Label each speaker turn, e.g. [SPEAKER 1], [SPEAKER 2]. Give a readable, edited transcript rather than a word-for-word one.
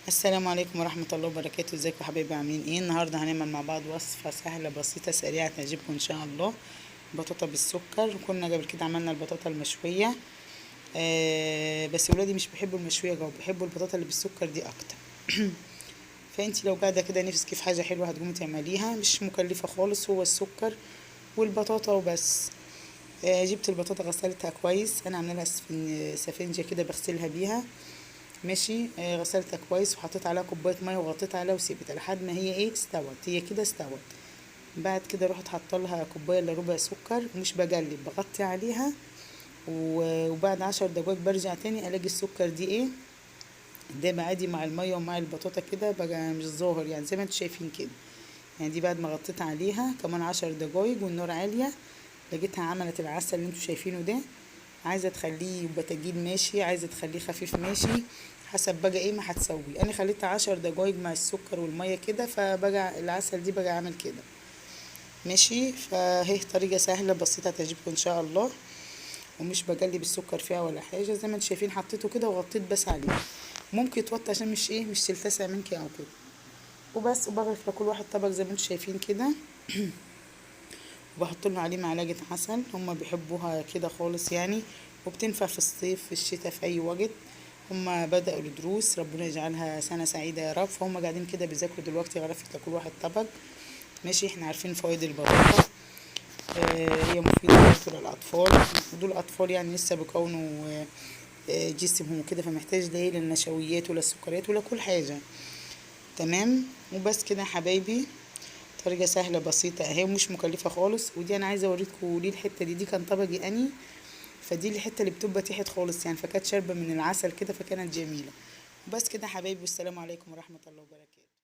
[SPEAKER 1] السلام عليكم ورحمة الله وبركاته. ازيكم يا حبايبي، عاملين ايه؟ النهارده هنعمل مع بعض وصفة سهلة بسيطة سريعة تعجبكم ان شاء الله. بطاطا بالسكر. كنا قبل كده عملنا البطاطا المشوية، بس ولادي مش بيحبوا المشوية جو، بيحبوا البطاطا اللي بالسكر دي اكتر. فانتي لو قاعدة كده نفسك في حاجة حلوة هتقومي تعمليها، مش مكلفة خالص، هو السكر والبطاطا وبس. جبت البطاطا غسلتها كويس، انا عامله لها سفنجة كده بغسلها بيها. ماشي. غسلتها كويس وحطيت عليها كوبايه ميه وغطيت عليها وسيبتها لحد ما هي استوت، هي كده استوت. بعد كده رحت حاطه لها كوبايه الا ربع سكر، ومش بقلب، بغطي عليها. وبعد 10 دقايق برجع تاني الاقي السكر دي ده عادي مع الميه ومع البطاطا كده بقى مش ظاهر، يعني زي ما انتوا شايفين كده. يعني دي بعد ما غطيت عليها كمان 10 دقايق والنار عاليه، لقيتها عملت العسل اللي انتوا شايفينه ده. عايزه تخليه يبقى تقيل ماشي، عايزه تخليه خفيف ماشي، حسب بقى ما هتسوي. انا خليتها 10 دقايق مع السكر والميه كده، فبقى العسل دي بقى عامل كده. ماشي. فهي طريقه سهله بسيطه تعجبكم ان شاء الله، ومش بقلب السكر فيها ولا حاجه، زي ما انتم شايفين حطيته كده وغطيت بس عليه. ممكن توطي عشان مش تلتسع منكي او كده. وبس. وبغرف لكل واحد طبق زي ما انتم شايفين كده. وبحط لهم عليه معلقه عسل، هما بيحبوها كده خالص يعني. وبتنفع في الصيف في الشتاء في اي وقت. هما بدأوا الدروس، ربنا يجعلها سنة سعيدة يا رب، فهم قاعدين كده بيذاكروا دلوقتي، غرفت لكل واحد طبق. ماشي. احنا عارفين فوائد البطاطا. هي مفيدة برضه للأطفال، ودول أطفال يعني لسه بيكونوا جسمهم وكده، فمحتاج لا للنشويات ولا السكريات ولا كل حاجة. تمام. وبس كده يا حبايبي، طريقة سهلة بسيطة اهي ومش مكلفة خالص. ودي انا عايزة اوريكم ليه الحتة دي كان طبقي اني، فدي الحتة اللي بتبقى تحت خالص يعني، فكانت شاربة من العسل كده فكانت جميلة. بس كده يا حبايبي، والسلام عليكم ورحمة الله وبركاته.